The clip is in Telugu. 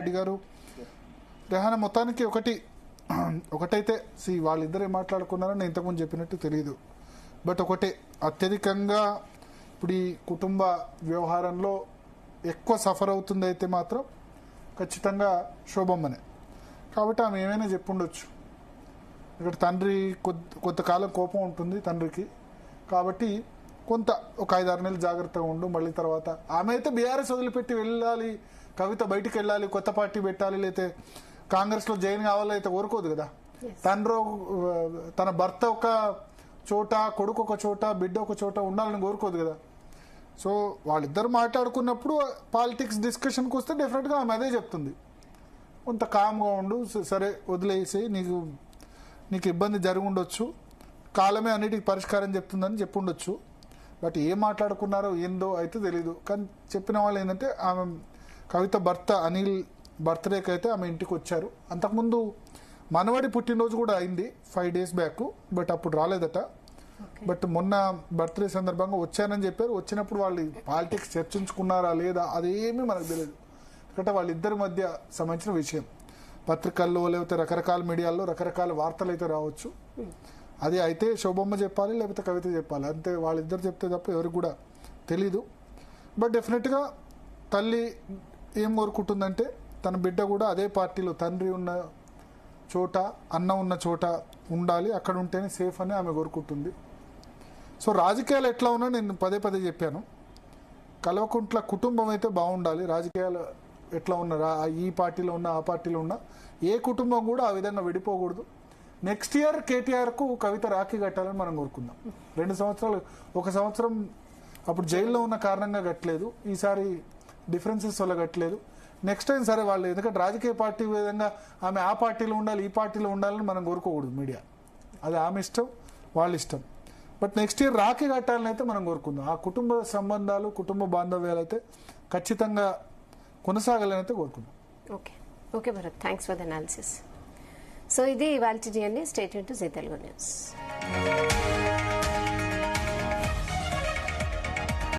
రెడ్డి గారు రెహానా మొత్తానికి ఒకటైతే వాళ్ళిద్దరు ఏం మాట్లాడుకున్నారో నేను ఇంతకుముందు చెప్పినట్టు తెలియదు. బట్ ఒకటే, అత్యధికంగా ఇప్పుడు ఈ కుటుంబ వ్యవహారంలో ఎక్కువ సఫర్ అవుతుంది అయితే మాత్రం ఖచ్చితంగా శోభమ్మనే. కాబట్టి ఆమె ఏమైనా చెప్పుండొచ్చు. ఇక్కడ తండ్రి కొంతకాలం కోపం ఉంటుంది తండ్రికి, కాబట్టి ఒక 5-6 నెలలు జాగ్రత్తగా ఉండు. మళ్ళీ తర్వాత ఆమె అయితే బీఆర్ఎస్ వదిలిపెట్టి వెళ్ళాలి, కవిత బయటికి వెళ్ళాలి, కొత్త పార్టీ పెట్టాలి, లేకపోతే కాంగ్రెస్లో జాయిన్ కావాలి అయితే కోరుకోదు కదా. తన భర్త ఒక చోట, కొడుకు ఒక చోట, బిడ్డ ఒక చోట ఉండాలని కోరుకోదు కదా. సో వాళ్ళిద్దరు మాట్లాడుకున్నప్పుడు పాలిటిక్స్ డిస్కషన్కి వస్తే డెఫినెట్గా ఆమె అదే చెప్తుంది, కొంత కామ్గా ఉండు, సరే వదిలేసి, నీకు ఇబ్బంది జరిగి ఉండొచ్చు, కాలమే అన్నిటికీ పరిష్కారం చెప్తుందని చెప్పుండొచ్చు. బట్ ఏం మాట్లాడుకున్నారో ఏందో అయితే తెలీదు. కానీ చెప్పిన వాళ్ళు ఏంటంటే ఆమె కవిత భర్త అనిల్ బర్త్డేకి అయితే ఆమె ఇంటికి వచ్చారు. అంతకుముందు మనవడి పుట్టినరోజు కూడా అయింది 5 days బ్యాక్, బట్ అప్పుడు రాలేదట. బట్ మొన్న బర్త్డే సందర్భంగా వచ్చానని చెప్పారు. వచ్చినప్పుడు వాళ్ళు పాలిటిక్స్ చర్చించుకున్నారా లేదా అదేమీ మనకు తెలియదు. ఎందుకంటే వాళ్ళిద్దరి మధ్య సంబంధించిన విషయం పత్రికల్లో లేకపోతే రకరకాల మీడియాల్లో రకరకాల వార్తలు అయితే రావచ్చు. అది అయితే శోభమ్మ చెప్పాలి, లేకపోతే కవిత చెప్పాలి, అంతే. వాళ్ళిద్దరు చెప్తే తప్ప ఎవరికి కూడా తెలీదు. బట్ డెఫినెట్గా తల్లి ఏం కోరుకుంటుందంటే తన బిడ్డ కూడా అదే పార్టీలో తండ్రి ఉన్న చోట, అన్న ఉన్న చోట ఉండాలి, అక్కడ ఉంటేనే సేఫ్ అని ఆమె కోరుకుంటుంది. సో రాజకీయాలు ఎట్లా ఉన్నా నేను పదే చెప్పాను, కల్వకుంట్ల కుటుంబం అయితే బాగుండాలి. రాజకీయాలు ఎట్లా ఉన్నా, ఈ పార్టీలో ఉన్నా ఆ పార్టీలో ఉన్నా ఏ కుటుంబం కూడా ఆ విధంగా విడిపోకూడదు. నెక్స్ట్ ఇయర్ కేటీఆర్కు కవిత రాఖీ కట్టాలని మనం కోరుకుందాం. 2 సంవత్సరాలు, 1 సంవత్సరం అప్పుడు జైల్లో ఉన్న కారణంగా కట్టలేదు, ఈసారి డిఫరెన్సెస్ వల్ల కట్టలేదు. నెక్స్ట్ టైం సరే వాళ్ళు, ఎందుకంటే రాజకీయ పార్టీ విధంగా ఆమె ఆ పార్టీలో ఉండాలి, ఈ పార్టీలో ఉండాలని మనం కోరుకోకూడదు. మీడియా అది ఆమె ఇష్టం, వాళ్ళ ఇష్టం. బట్ నెక్స్ట్ ఇయర్ రాఖీ కట్టాలని అయితే మనం కోరుకుందాం. ఆ కుటుంబ సంబంధాలు, కుటుంబ బాంధవ్యాలు అయితే ఖచ్చితంగా కొనసాగాలని అయితే కోరుకుందాం. Okay Bharat, thanks for the analysis. So ఇది ఇవాల్టి journey. Stay tune to Zee Telugu news.